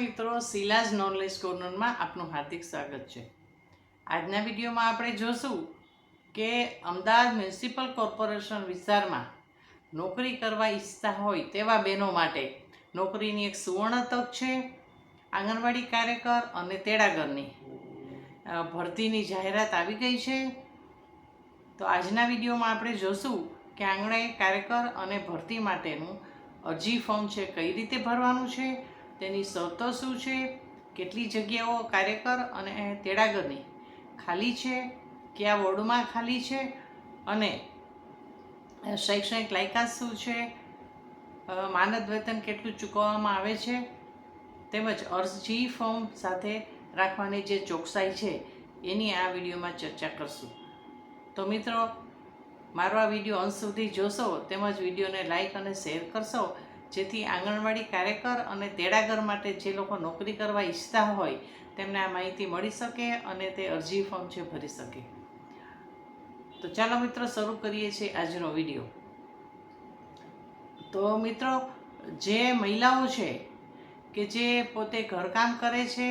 મિત્રો, શીલાજ નોલેજ કોર્નરમાં આપનું હાર્દિક સ્વાગત છે। આજના વિડીયોમાં આપણે જોશું કે અમદાવાદ મ્યુનિસિપલ કોર્પોરેશન વિસ્તારમાં નોકરી કરવા ઈચ્છતા હોય તેવા બહેનો માટે નોકરીની એક સુવર્ણ તક છે। આંગણવાડી કાર્યકર અને તેડાગરની ભરતીની જાહેરાત આવી ગઈ છે। તો આજના વિડીયોમાં આપણે જોશું કે આંગણવાડી કાર્યકર અને ભરતી માટેનું અરજી ફોર્મ છે કઈ રીતે ભરવાનું છે, તેની શરતો શું છે, કેટલી જગ્યાઓ કાર્યકર અને તેડાગરની ખાલી છે, કયા વોર્ડમાં ખાલી છે અને શૈક્ષણિક લાયકાત શું છે, માનદ વેતન કેટલું ચૂકવવામાં આવે છે, તેમજ અરજી ફોર્મ સાથે રાખવાની જે ચોકસાઈ છે એની આ વિડીયોમાં ચર્ચા કરશું। તો મિત્રો, મારો આ વિડીયો અંત સુધી જોશો તેમજ વિડીયોને લાઈક અને શેર કરશો, જેથી આંગણવાડી કાર્યકર અને તેડાગર માટે જે લોકો નોકરી કરવા ઈચ્છતા હોય તેમને આ માહિતી મળી શકે અને તે અરજી ફોર્મ છે ભરી શકે। તો ચાલો મિત્રો, શરૂ કરીએ છીએ આજનો વિડીયો। તો મિત્રો, જે મહિલાઓ છે કે જે પોતે ઘરકામ કરે છે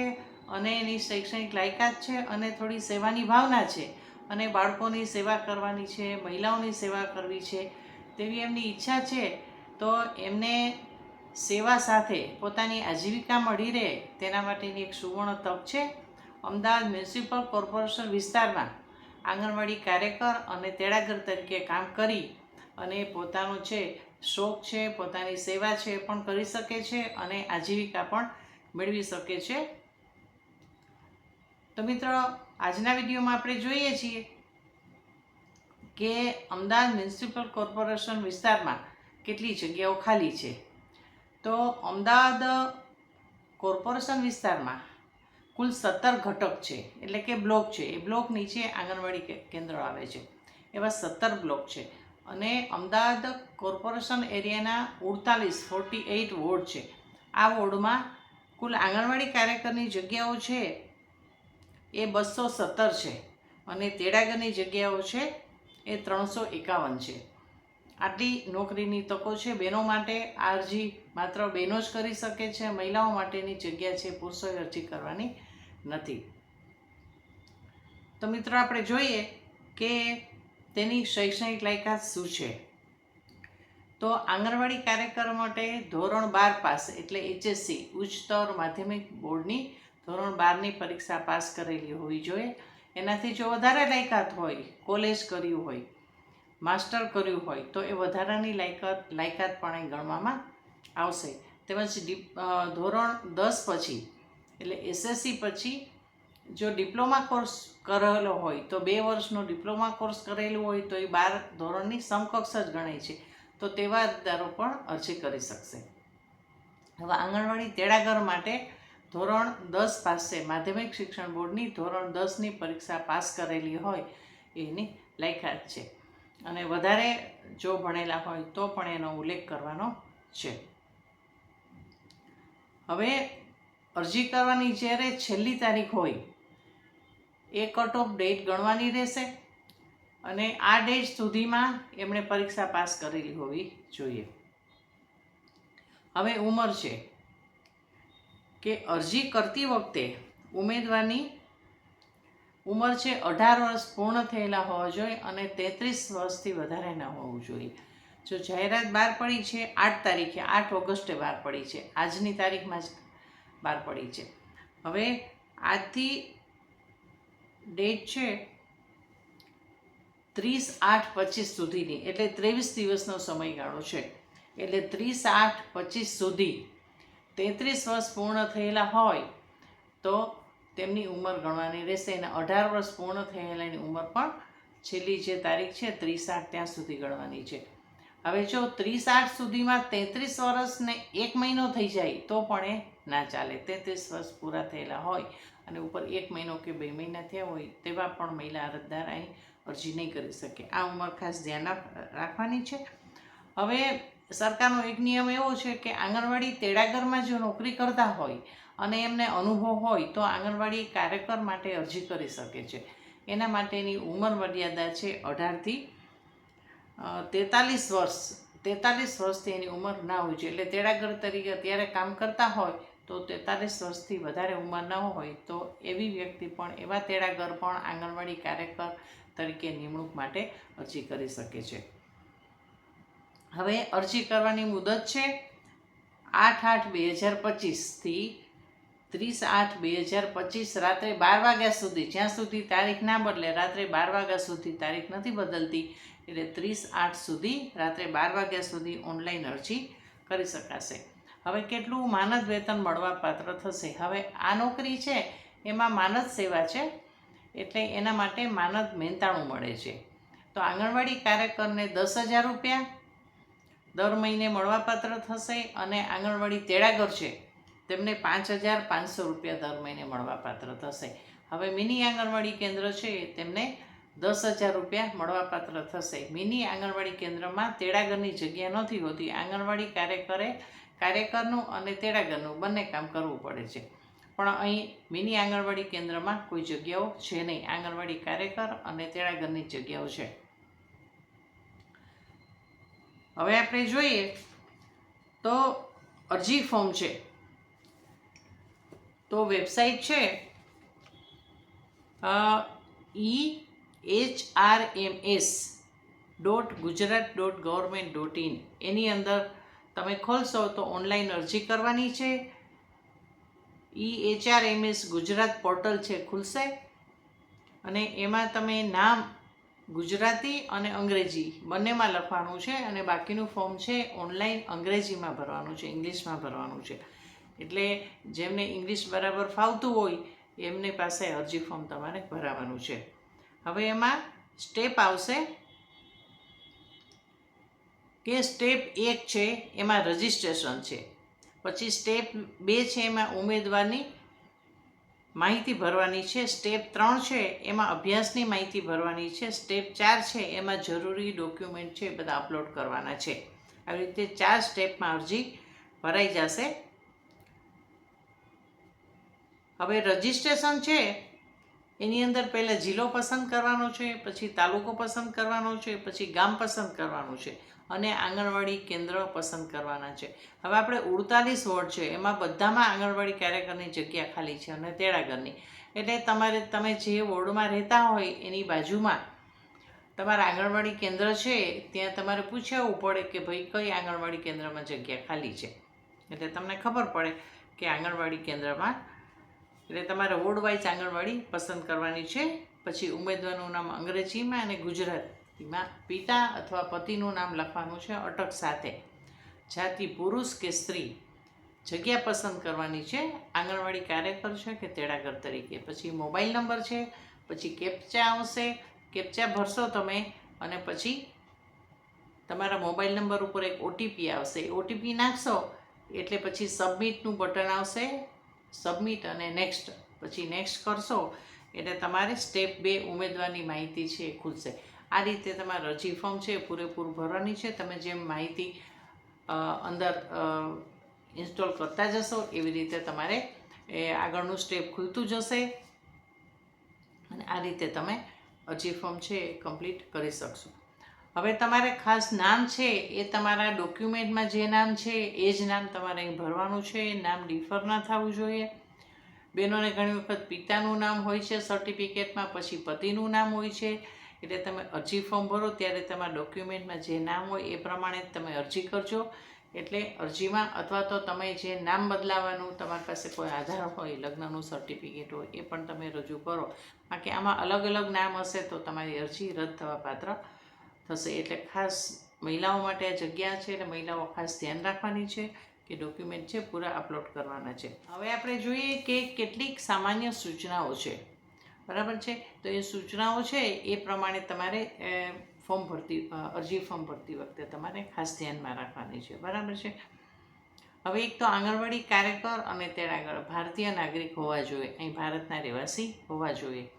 અને એની શૈક્ષણિક લાયકાત છે અને થોડી સેવાની ભાવના છે અને બાળકોની સેવા કરવાની છે, મહિલાઓની સેવા કરવી છે તેવી એમની ઈચ્છા છે, તો એમને સેવા સાથે પોતાની આજીવિકા મળી રહે તેના માટેની એક સુવર્ણ તક છે। અમદાવાદ મ્યુનિસિપલ કોર્પોરેશન વિસ્તારમાં આંગણવાડી કાર્યકર અને તેડાગર તરીકે કામ કરી અને પોતાનો છે શોખ છે, પોતાની સેવા છે પણ કરી શકે છે અને આજીવિકા પણ મેળવી શકે છે। તો મિત્રો, આજના વિડીયોમાં આપણે જોઈએ છીએ કે અમદાવાદ મ્યુનિસિપલ કોર્પોરેશન વિસ્તારમાં કેટલી જગ્યાઓ ખાલી છે। તો અમદાવાદ કોર્પોરેશન વિસ્તારમાં કુલ 17 ઘટક છે, એટલે કે બ્લોક છે। એ બ્લોક નીચે આંગણવાડી કેન્દ્રો આવે છે, એવા 17 બ્લોક છે અને અમદાવાદ કોર્પોરેશન એરિયાના 48 વોર્ડ છે। આ વોર્ડમાં કુલ આંગણવાડી કાર્યકરની જગ્યાઓ છે એ 217 છે અને તેડાગરની જગ્યાઓ છે એ 351 છે। આટલી નોકરીની તકો છે બહેનો માટે। આ અરજી માત્ર બહેનો જ કરી શકે છે, મહિલાઓ માટેની જગ્યા છે, પુરુષોએ અરજી કરવાની નથી। તો મિત્રો, આપણે જોઈએ કે તેની શૈક્ષણિક લાયકાત શું છે। તો આંગણવાડી કાર્યકર માટે ધોરણ 12 પાસ એટલે HSC ઉચ્ચતર માધ્યમિક બોર્ડની ધોરણ 12ની પરીક્ષા પાસ કરેલી હોવી જોઈએ। એનાથી જો વધારે લાયકાત હોય, કોલેજ કર્યું હોય, માસ્ટર કર્યું હોય તો એ વધારાની લાયકાત પણ ગણવામાં આવશે। તેમજ ધોરણ 10 પછી એટલે SSC પછી જો ડિપ્લોમા કોર્સ કરેલો હોય તો 2 વર્ષનો ડિપ્લોમા કોર્સ કરેલું હોય તો એ 12 ધોરણની સમકક્ષ જ ગણાય છે, તો તેવા અરજદારો પણ અરજી કરી શકશે। હવે આંગણવાડી તેડાગર માટે ધોરણ 10 પાસ છે, માધ્યમિક શિક્ષણ બોર્ડની ધોરણ 10ની પરીક્ષા પાસ કરેલી હોય એની લાયકાત છે અને વધારે જો ભણેલા હોય તો પણ એનો ઉલ્લેખ કરવાનો છે। હવે અરજી કરવાની જ્યારે છેલ્લી તારીખ હોય એ કટ ઓફ ડેટ ગણવાની રહેશે અને આ ડેટ સુધીમાં એમણે પરીક્ષા પાસ કરેલી હોવી જોઈએ। હવે ઉંમર છે કે અરજી કરતી વખતે ઉમેદવારની ઉંમર છે 18 વર્ષ પૂર્ણ થયેલા હોવા જોઈએ અને 33 વર્ષથી વધારે ન હોવું જોઈએ। જો જાહેરાત બહાર પડી છે 8 તારીખે, 8 ઓગસ્ટે બહાર પડી છે, આજની તારીખમાં જ બહાર પડી છે। હવે આજથી ડેટ છે 30/8/25 સુધીની, એટલે 23 દિવસનો સમયગાળો છે। એટલે 30/8/25 સુધી 33 વર્ષ પૂર્ણ થયેલા હોય તો તેમની ઉંમર ગણવાની રહેશે અને 18 વર્ષ પૂર્ણ થયેલાની ઉંમર પણ છેલ્લી જે તારીખ છે 30/8 ત્યાં સુધી ગણવાની છે। હવે જો 30/8 સુધીમાં 33 વર્ષને 1 મહિનો થઈ જાય તો પણ એ ના ચાલે। 33 વર્ષ પૂરા થયેલા હોય અને ઉપર 1 મહિનો કે 2 મહિના થયા હોય તેવા પણ મહિલા અરજદાર અહીં અરજી નહીં કરી શકે। આ ઉંમર ખાસ ધ્યાન રાખવાની છે। હવે સરકારનો એક નિયમ એવો છે કે આંગણવાડી તેડાગરમાં જો નોકરી કરતા હોય અને એમને અનુભવ હોય તો આંગણવાડી કાર્યકર માટે અરજી કરી શકે છે। એના માટેની ઉંમર મર્યાદા છે 18થી 43 વર્ષ। 43 વર્ષથી એની ઉંમર ના હોવી જોઈએ। એટલે તેડાગર તરીકે અત્યારે કામ કરતા હોય તો 43 વર્ષથી વધારે ઉંમર ન હોય તો એવી વ્યક્તિ પણ, એવા તેડાગર પણ આંગણવાડી કાર્યકર તરીકે નિમણૂક માટે અરજી કરી શકે છે. હવે અરજી કરવાની મુદત છે 8/8/2025 થી 30/8/2025 રાત્રે 12 વાગ્યા સુધી, જ્યાં સુધી તારીખ ના બદલે, રાત્રે 12 વાગ્યા સુધી તારીખ નથી બદલતી, એટલે 30/8 સુધી રાત્રે 12 વાગ્યા સુધી ઓનલાઈન અરજી કરી શકાશે. હવે કેટલું માનદ વેતન મળવા પાત્ર થશે? હવે આ નોકરી છે એમાં માનદ સેવા છે, એટલે એના માટે માનદ 93 મળે છે. તો આંગણવાડી કાર્યકરને 10,000 રૂપિયા દર મહિને મળવાપાત્ર થશે, અને આંગણવાડી તેડાગર છે તેમને 5,500 રૂપિયા દર મહિને મળવાપાત્ર થશે. હવે મિની આંગણવાડી કેન્દ્ર છે તેમને 10,000 રૂપિયા મળવાપાત્ર થશે. મિની આંગણવાડી કેન્દ્રમાં તેડાગરની જગ્યા નથી હોતી. આંગણવાડી કાર્યકરનું અને તેડાગરનું બંને કામ કરવું પડે છે, પણ અહીં મિની આંગણવાડી કેન્દ્રમાં કોઈ જગ્યાઓ છે નહીં. આંગણવાડી કાર્યકર અને તેડાગરની જગ્યાઓ છે. હવે આપણે જોઈએ તો અરજી ફોર્મ છે, તો વેબસાઇટ છે ehrms.gujarat.government.in. એની અંદર તમે ખોલશો તો ઓનલાઈન અરજી કરવાની છે. ehrms ગુજરાત પોર્ટલ છે, ખુલશે, અને એમાં તમે નામ ગુજરાતી અને અંગ્રેજી બંનેમાં લખવાનું છે, અને બાકીનું ફોર્મ છે ઓનલાઈન અંગ્રેજીમાં ભરવાનું છે, ઇંગ્લિશમાં ભરવાનું છે. એટલે જેમને ઇંગ્લિશ બરાબર ફાવતું હોય એમની પાસે અરજી ફોર્મ તમારે ભરાવાનું છે. હવે એમાં સ્ટેપ આવશે કે સ્ટેપ 1 છે એમાં રજિસ્ટ્રેશન છે, પછી સ્ટેપ 2 છે એમાં ઉમેદવારની માહિતી ભરવાની છે, સ્ટેપ 3 છે એમાં અભ્યાસની માહિતી ભરવાની છે, સ્ટેપ 4 છે એમાં જરૂરી ડોક્યુમેન્ટ છે બધા અપલોડ કરવાના છે. આવી રીતે 4 સ્ટેપમાં અરજી ભરાઈ જશે. હવે રજિસ્ટ્રેશન છે એની અંદર પહેલાં જિલ્લો પસંદ કરવાનો છે, પછી તાલુકો પસંદ કરવાનો છે, પછી ગામ પસંદ કરવાનું છે, અને આંગણવાડી કેન્દ્ર પસંદ કરવાના છે. હવે આપણે 48 વોર્ડ છે એમાં બધામાં આંગણવાડી કાર્યકરની જગ્યા ખાલી છે અને તેડાગરની. એટલે તમે જે વોર્ડમાં રહેતા હોય એની બાજુમાં તમારા આંગણવાડી કેન્દ્ર છે ત્યાં તમારે પૂછવું પડે કે ભાઈ કઈ આંગણવાડી કેન્દ્રમાં જગ્યા ખાલી છે, એટલે તમને ખબર પડે કે આંગણવાડી કેન્દ્રમાં, એટલે તમારે વોર્ડ વાઇઝ આંગણવાડી પસંદ કરવાની છે. પછી ઉમેદવારનું નામ અંગ્રેજીમાં અને ગુજરાતીમાં, પિતા અથવા પતિનું નામ લખવાનું છે અટક સાથે, જાતિ પુરુષ કે સ્ત્રી, જગ્યા પસંદ કરવાની છે આંગણવાડી કાર્યકર છે કે તેડાગર તરીકે, પછી મોબાઈલ નંબર છે, પછી કેપ્ચા આવશે, કેપ્ચા ભરશો તમે, અને પછી તમારા મોબાઈલ નંબર ઉપર એક ઓટીપી આવશે, ઓટીપી નાખશો એટલે પછી સબમિટનું બટન આવશે, સબમિટ અને નેક્સ્ટ, પછી નેક્સ્ટ કરશો એટલે તમારે સ્ટેપ 2 ઉમેદવારની માહિતી છે એ ખુલશે. આ રીતે તમારે અરજી ફોર્મ છે પૂરેપૂરું ભરવાની છે. તમે જેમ માહિતી અંદર ઇન્સ્ટોલ કરતા જશો એવી રીતે તમારે એ આગળનું સ્ટેપ ખુલતું જશે, અને આ રીતે તમે અરજી ફોર્મ છે એ કમ્પ્લીટ કરી શકશો. હવે તમારે ખાસ નામ છે એ તમારા ડોક્યુમેન્ટમાં જે નામ છે એ જ નામ તમારે અહીં ભરવાનું છે. નામ ડિફર ના થવું જોઈએ. બહેનોને ઘણી વખત પિતાનું નામ હોય છે સર્ટિફિકેટમાં, પછી પતિનું નામ હોય છે, એટલે તમે અરજી ફોર્મ ભરો ત્યારે તમારા ડોક્યુમેન્ટમાં જે નામ હોય એ પ્રમાણે તમે અરજી કરજો. એટલે અરજીમાં, અથવા તો તમે જે નામ બદલાવાનું, તમારી પાસે કોઈ આધાર હોય, લગ્નનું સર્ટિફિકેટ હોય, એ પણ તમે રજૂ કરો. બાકી આમાં અલગ અલગ નામ હશે તો તમારી અરજી રદ થવા પાત્ર થશે. એટલે ખાસ મહિલાઓ માટે આ જગ્યા છે, એટલે મહિલાઓ ખાસ ધ્યાન રાખવાની છે કે ડોક્યુમેન્ટ છે પૂરા અપલોડ કરવાના છે. હવે આપણે જોઈએ કે કેટલીક સામાન્ય સૂચનાઓ છે, બરાબર છે. તો એ સૂચનાઓ છે એ પ્રમાણે તમારે અરજી ફોર્મ ભરતી વખતે તમારે ખાસ ધ્યાનમાં રાખવાની છે, બરાબર છે. હવે એક તો આંગણવાડી કાર્યકર અને તેડાગર ભારતીય નાગરિક હોવા જોઈએ, અહીં ભારતના રહેવાસી હોવા જોઈએ.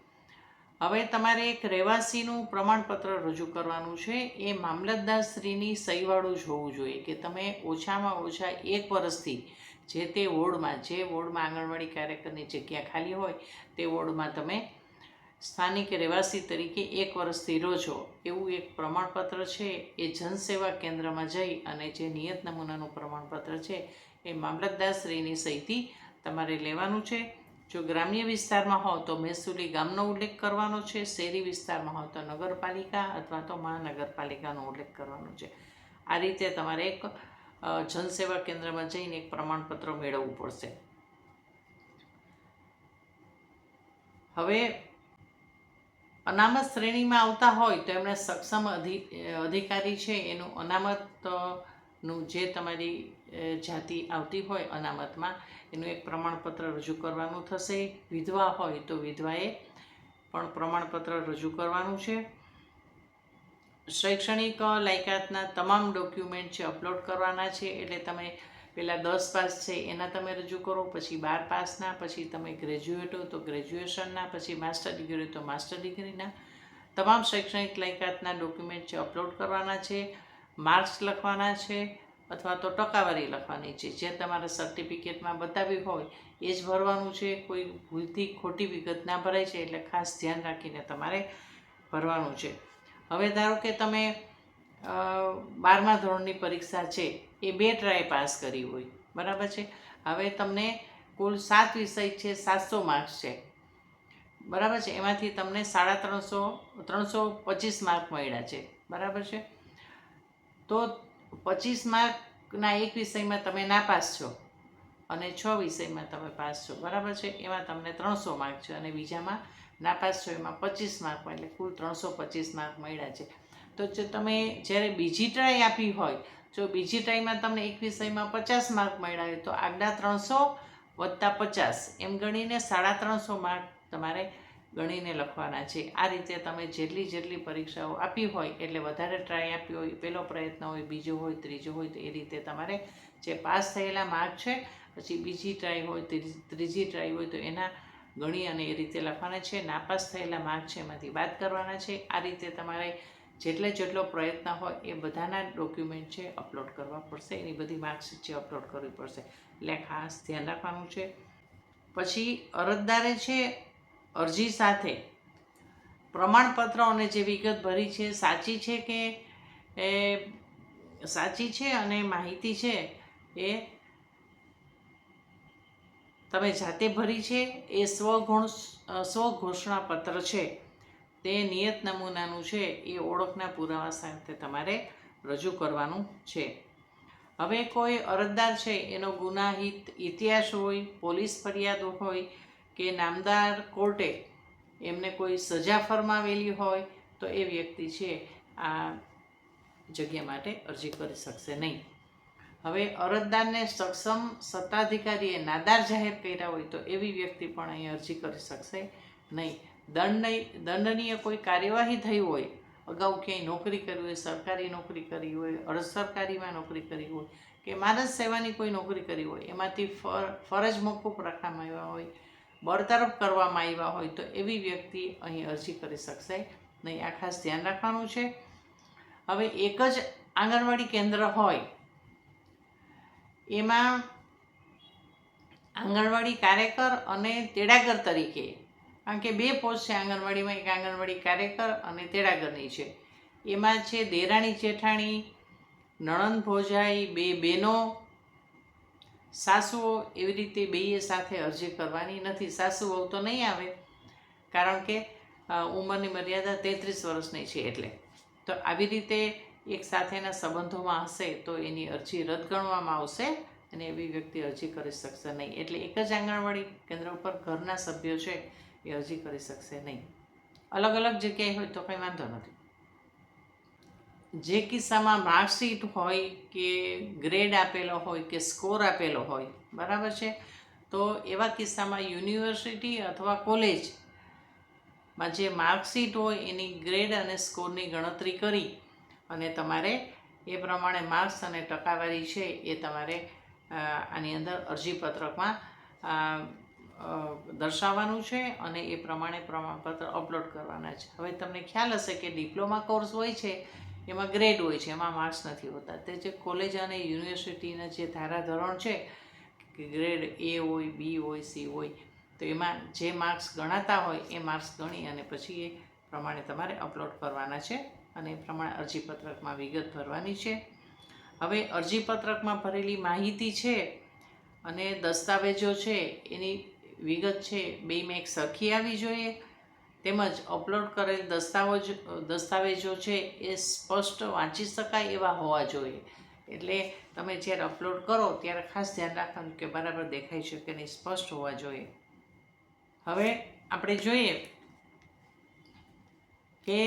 હવે તમારે એક રહેવાસીનું પ્રમાણપત્ર રજૂ કરવાનું છે. એ મામલતદારશ્રીની સહીવાળું જ હોવું જોઈએ કે તમે ઓછામાં ઓછા 1 વર્ષથી જે તે વોર્ડમાં, જે વોર્ડમાં આંગણવાડી કાર્યકરની જગ્યા ખાલી હોય તે વોર્ડમાં તમે સ્થાનિક રહેવાસી તરીકે 1 વર્ષથી રહો છો એવું એક પ્રમાણપત્ર છે એ જનસેવા કેન્દ્રમાં જઈ અને જે નિયત નમૂનાનું પ્રમાણપત્ર છે એ મામલતદારશ્રીની સહીથી તમારે લેવાનું છે. જો ગ્રામ્ય વિસ્તારમાં હો તો મહેસૂલી ગામનો ઉલ્લેખ કરવાનો છે. શહેરી વિસ્તારમાં હો તો નગરપાલિકા અથવા તો મહાનગરપાલિકાનો ઉલ્લેખ કરવાનો છે. આ રીતે તમારે એક જનસેવા કેન્દ્રમાં જઈને એક પ્રમાણપત્ર મેળવવું પડશે. હવે અનામત શ્રેણીમાં આવતા હોય તો એમણે સક્ષમ અધિકારી છે એનું અનામતનું જે તમારી જાતિ આવતી હોય અનામતમાં એનું એક પ્રમાણપત્ર રજૂ કરવાનું થશે. વિધવા હોય તો વિધવાએ પણ પ્રમાણપત્ર રજૂ કરવાનું છે. શૈક્ષણિક લાયકાતના તમામ ડોક્યુમેન્ટ છે અપલોડ કરવાના છે. એટલે તમે પહેલાં 10 પાસ છે એના તમે રજૂ કરો, પછી 12 પાસના, પછી તમે ગ્રેજ્યુએટ હો તો ગ્રેજ્યુએશનના, પછી માસ્ટર ડિગ્રી હોય તો માસ્ટર ડિગ્રીના તમામ શૈક્ષણિક લાયકાતના ડોક્યુમેન્ટ છે અપલોડ કરવાના છે. માર્ક્સ લખવાના છે અથવા તો ટકાવારી લખવાની છે. જે તમારા સર્ટિફિકેટમાં બતાવ્યું હોય એ જ ભરવાનું છે. કોઈ ભૂલથી ખોટી વિગત ના ભરાય છે એટલે ખાસ ધ્યાન રાખીને તમારે ભરવાનું છે. હવે ધારો કે તમે 12મા ધોરણની પરીક્ષા છે એ 2 ટ્રાય પાસ કરી હોય, બરાબર છે. હવે તમને કુલ 7 વિષય છે, 700 માર્ક્સ છે, બરાબર છે. એમાંથી તમને 325 માર્ક મળ્યા છે, બરાબર છે. તો 25 માર્કના એક વિષયમાં તમે નાપાસ છો અને 6 વિષયમાં તમે પાસ છો, બરાબર છે. એમાં તમને 300 માર્ક છે અને બીજામાં નાપાસ છો એમાં 25 માર્ક, એટલે કુલ 325 માર્ક મળ્યા છે. તો જો તમે જ્યારે બીજી ટ્રાય આપી હોય, જો બીજી ટ્રાયમાં તમને એક વિષયમાં 50 માર્ક મળ્યા હોય તો આગલા 300 વત્તા 50 એમ ગણીને 350 માર્ક તમારે ગણીને લખવાના છે. આ રીતે તમે જેટલી પરીક્ષાઓ આપી હોય એટલે વધારે ટ્રાય આપી હોય, પહેલો પ્રયત્ન હોય, બીજો હોય, ત્રીજો હોય, તો એ રીતે તમારે જે પાસ થયેલા માર્ક છે પછી બીજી ટ્રાય હોય, ત્રીજી ટ્રાય હોય તો એના ગણી અને એ રીતે લખવાના છે. નાપાસ થયેલા માર્ક છે એમાંથી બાદ કરવાના છે. આ રીતે તમારે જેટલો પ્રયત્ન હોય એ બધાના ડોક્યુમેન્ટ છે અપલોડ કરવા પડશે. એની બધી માર્કશીટ છે અપલોડ કરવી પડશે, એટલે ખાસ ધ્યાન રાખવાનું છે. પછી અરજદારે છે અરજી સાથે પ્રમાણપત્ર અને જે વિગત ભરી છે સાચી છે કે સાચી છે અને માહિતી છે એ તમે જાતે ભરી છે એ સ્વઘોષણાપત્ર છે તે નિયત નમૂનાનું છે એ ઓળખના પુરાવા સાથે તમારે રજૂ કરવાનું છે. હવે કોઈ અરજદાર છે એનો ગુનાહિત ઇતિહાસ હોય, પોલીસ ફરિયાદ હોય કે નામદાર કોર્ટે એમને કોઈ સજા ફરમાવેલી હોય તો એ વ્યક્તિ છે આ જગ્યા માટે અરજી કરી શકશે નહીં. હવે અરજદારને સક્ષમ સત્તાધિકારીએ નાદાર જાહેર કર્યા હોય તો એવી વ્યક્તિ પણ અહીં અરજી કરી શકશે નહીં. દંડનીય કોઈ કાર્યવાહી થઈ હોય, અગાઉ ક્યાંય નોકરી કરી હોય, સરકારી નોકરી કરી હોય, અર્ધ સરકારીમાં નોકરી કરી હોય કે માનવ સેવાની કોઈ નોકરી કરી હોય, એમાંથી ફરજ મોકૂફ રાખવામાં આવ્યા હોય, બરતરફ કરવામાં આવ્યા હોય તો એવી વ્યક્તિ અહીં અરજી કરી શકશે નહીં. આ ખાસ ધ્યાન રાખવાનું છે. હવે એક જ આંગણવાડી કેન્દ્ર હોય એમાં આંગણવાડી કાર્યકર અને તેડાગર તરીકે, કારણ કે 2 પોસ્ટ છે આંગણવાડીમાં, એક આંગણવાડી કાર્યકર અને તેડાગરની છે. એમાં છે દેરાણી જેઠાણી, નણંદ ભોજાઈ, 2 બહેનો, સાસુઓ, એવી રીતે બેય સાથે અરજી કરવાની નથી. સાસુ વહુ તો નહીં આવે કારણ કે ઉંમરની મર્યાદા 33 વર્ષની છે એટલે. તો આવી રીતે એક સાથેના સંબંધોમાં હશે તો એની અરજી રદ ગણવામાં આવશે અને એવી વ્યક્તિ અરજી કરી શકશે નહીં. એટલે એક જ આંગણવાડી કેન્દ્ર ઉપર ઘરના સભ્યો છે એ અરજી કરી શકશે નહીં. અલગ અલગ જગ્યાએ હોય તો કંઈ વાંધો નથી. જે કિસ્સામાં માર્કશીટ હોય કે ગ્રેડ આપેલો હોય કે સ્કોર આપેલો હોય, બરાબર છે, તો એવા કિસ્સામાં યુનિવર્સિટી અથવા કોલેજમાં જે માર્કશીટ હોય એની ગ્રેડ અને સ્કોરની ગણતરી કરી અને તમારે એ પ્રમાણે માર્ક્સ અને ટકાવારી છે એ તમારે આની અંદર અરજીપત્રકમાં દર્શાવવાનું છે અને એ પ્રમાણે પ્રમાણપત્ર અપલોડ કરવાના છે. હવે તમને ખ્યાલ હશે કે ડિપ્લોમા કોર્સ હોય છે એમાં ગ્રેડ હોય છે, એમાં માર્ક્સ નથી હોતા. તે જે કોલેજ અને યુનિવર્સિટીના જે ધારાધોરણ છે કે ગ્રેડ A હોય, B હોય, C હોય, તો એમાં જે માર્ક્સ ગણાતા હોય એ માર્ક્સ ગણી અને પછી એ પ્રમાણે તમારે અપલોડ કરવાના છે અને એ પ્રમાણે અરજીપત્રકમાં વિગત ભરવાની છે. હવે અરજીપત્રકમાં ભરેલી માહિતી છે અને દસ્તાવેજો છે એની વિગત છે બેમાં એક સરખી આવવી જોઈએ, તેમજ અપલોડ કરેલ દસ્તાવેજો છે એ સ્પષ્ટ વાંચી શકાય એવા હોવા જોઈએ. એટલે તમે જ્યારે અપલોડ કરો ત્યારે ખાસ ધ્યાન રાખવાનું કે બરાબર દેખાઈ શકે નહીં, સ્પષ્ટ હોવા જોઈએ. હવે આપણે જોઈએ કે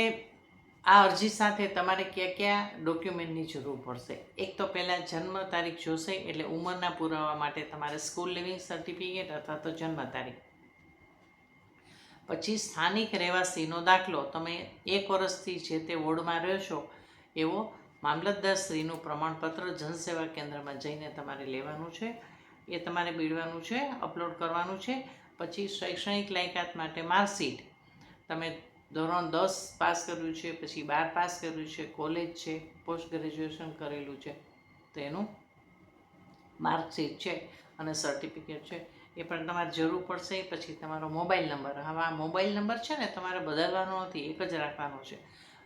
આ અરજી સાથે તમારે કયા કયા ડોક્યુમેન્ટની જરૂર પડશે. એક તો પહેલાં જન્મ તારીખ જોશે, એટલે ઉંમરના પુરાવા માટે તમારે સ્કૂલ લિવિંગ સર્ટિફિકેટ અથવા તો જન્મ તારીખ. પછી સ્થાનિક રહેવાસીનો દાખલો, તમે 1 વર્ષથી જે તે વોર્ડમાં રહ્યો છો એવો મામલતદારશ્રીનું પ્રમાણપત્ર જનસેવા કેન્દ્રમાં જઈને તમારે લેવાનું છે, એ તમારે બીડવાનું છે, અપલોડ કરવાનું છે. પછી શૈક્ષણિક લાયકાત માટે માર્કશીટ, તમે ધોરણ 10 પાસ કર્યું છે, પછી 12 પાસ કર્યું છે, કોલેજ છે, પોસ્ટ ગ્રેજ્યુએશન કરેલું છે, તો એનું માર્કશીટ છે અને સર્ટિફિકેટ છે એ પણ તમારે જરૂર પડશે. પછી તમારો મોબાઈલ નંબર, હવે આ મોબાઈલ નંબર છે ને તમારે બદલવાનો નથી, એક જ રાખવાનો છે.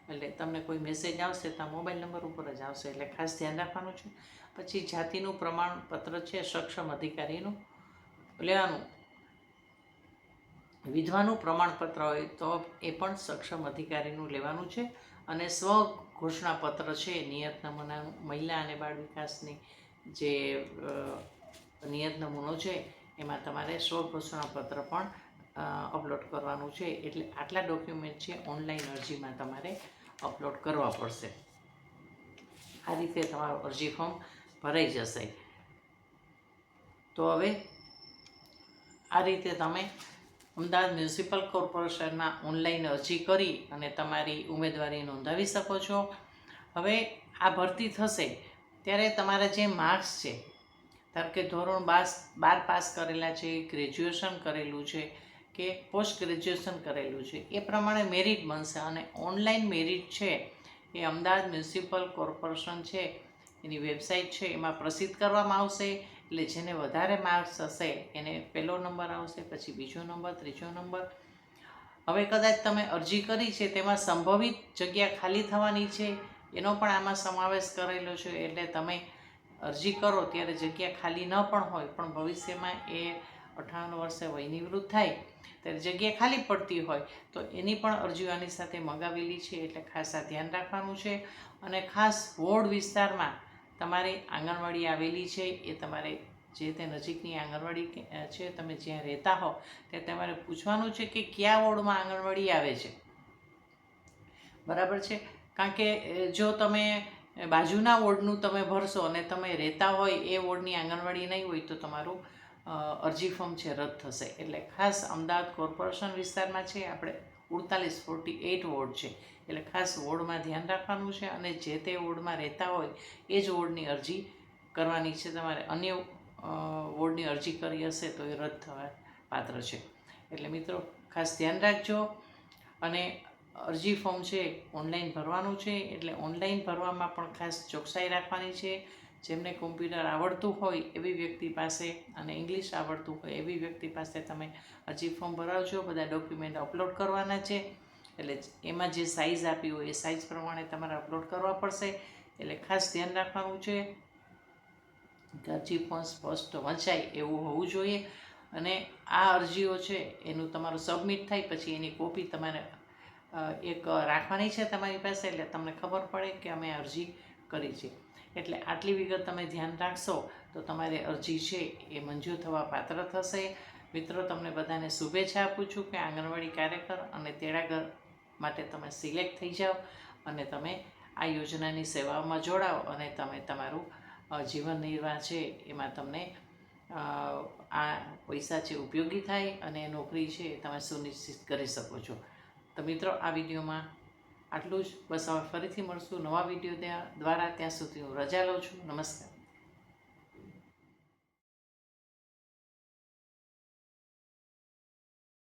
એટલે તમને કોઈ મેસેજ આવશે તો મોબાઈલ નંબર ઉપર જ આવશે, એટલે ખાસ ધ્યાન રાખવાનું છે. પછી જાતિનું પ્રમાણપત્ર છે સક્ષમ અધિકારીનું લેવાનું. વિધવાનું પ્રમાણપત્ર હોય તો એ પણ સક્ષમ અધિકારીનું લેવાનું છે. અને સ્વ ઘોષણાપત્ર છે નિયત નમૂનાનું, મહિલા અને બાળ વિકાસની જે નિયત નમૂનો છે એમાં તમારે સ્વ ઘોષણાપત્ર પણ અપલોડ કરવાનું છે. એટલે આટલા ડોક્યુમેન્ટ છે ઓનલાઈન અરજીમાં તમારે અપલોડ કરવા પડશે. આ રીતે તમારું અરજી ફોર્મ ભરાઈ જશે. તો હવે આ રીતે તમે અમદાવાદ મ્યુનિસિપલ કોર્પોરેશનમાં ઓનલાઈન અરજી કરી અને તમારી ઉમેદવારી નોંધાવી શકો છો. હવે આ ભરતી થશે ત્યારે તમારા જે માર્ક્સ છે, ધારો કે ધોરણ 12 પાસ કરેલા છે, ગ્રેજ્યુએશન કરેલું છે કે પોસ્ટ ગ્રેજ્યુએશન કરેલું છે, એ પ્રમાણે મેરિટ બનશે. અને ઓનલાઈન મેરિટ છે એ અમદાવાદ મ્યુનિસિપલ કોર્પોરેશન છે એની વેબસાઇટ છે એમાં પ્રસિદ્ધ કરવામાં આવશે. એટલે જેને વધારે માર્ક્સ હશે એને પહેલો નંબર આવશે, પછી બીજો નંબર, ત્રીજો નંબર. હવે કદાચ તમે અરજી કરી છે તેમાં સંભવિત જગ્યા ખાલી થવાની છે એનો પણ આમાં સમાવેશ કરેલો છે. એટલે તમે અરજી કરો ત્યારે જગ્યા ખાલી ન પણ હોય, પણ ભવિષ્યમાં એ 58 વર્ષે વયનિવૃત્ત થાય ત્યારે જગ્યા ખાલી પડતી હોય તો એની પણ અરજીઓ આની સાથે મંગાવેલી છે. એટલે ખાસ આ ધ્યાન રાખવાનું છે. અને ખાસ વોર્ડ વિસ્તારમાં તમારી આંગણવાડી આવેલી છે એ તમારે જે તે નજીકની આંગણવાડી છે, તમે જ્યાં રહેતા હો ત્યાં તમારે પૂછવાનું છે કે કયા વોર્ડમાં આંગણવાડી આવે છે. બરાબર છે? કારણ કે જો તમે બાજુના વોર્ડનું તમે ભરશો અને તમે રહેતા હોય એ વોર્ડની આંગણવાડી નહીં હોય તો તમારું અરજી ફોર્મ છે રદ થશે. એટલે ખાસ અમદાવાદ કોર્પોરેશન વિસ્તારમાં છે આપણે 48 વોર્ડ છે, એટલે ખાસ વોર્ડમાં ધ્યાન રાખવાનું છે. અને જે તે વોર્ડમાં રહેતા હોય એ જ વોર્ડની અરજી કરવાની છે. તમારે અન્ય વોર્ડની અરજી કરી હશે તો એ રદ થવા પાત્ર છે. એટલે મિત્રો ખાસ ધ્યાન રાખજો. અને અરજી ફોર્મ છે ઓનલાઈન ભરવાનું છે, એટલે ઓનલાઈન ભરવામાં પણ ખાસ ચોકસાઈ રાખવાની છે. જેમને કોમ્પ્યુટર આવડતું હોય એવી વ્યક્તિ પાસે અને ઇંગ્લિશ આવડતું હોય એવી વ્યક્તિ પાસે તમે અરજી ફોર્મ ભરાવજો. બધા ડોક્યુમેન્ટ અપલોડ કરવાના છે, એટલે એમાં જે સાઇઝ આપી હોય એ સાઇઝ પ્રમાણે તમારે અપલોડ કરવા પડશે. એટલે ખાસ ધ્યાન રાખવાનું છે કે અરજી ફોર્મ સ્પષ્ટ વંચાય એવું હોવું જોઈએ. અને આ અરજીઓ છે એનું તમારું સબમિટ થાય પછી એની કોપી તમારે એક રાખવાની છે તમારી પાસે, એટલે તમને ખબર પડે કે અમે અરજી કરી છે. એટલે આટલી વિગત તમે ધ્યાન રાખશો તો તમારી અરજી છે એ મંજૂર થવા પાત્ર થશે. મિત્રો તમને બધાને શુભેચ્છા આપું છું કે આંગણવાડી કાર્યકર અને તેડાગર માટે તમે સિલેક્ટ થઈ જાઓ અને તમે આ યોજનાની સેવાઓમાં જોડાઓ અને તમે તમારું જીવન નિર્વાહ છે એમાં તમને આ પૈસા છે ઉપયોગી થાય અને નોકરી છે તમે સુનિશ્ચિત કરી શકો છો. તો મિત્રો આ વિડીયોમાં આટલું જ. બસ હવે ફરીથી મળશું નવા વિડીયો દ્વારા. ત્યાં સુધી હું રજા લઉં છું. નમસ્કાર.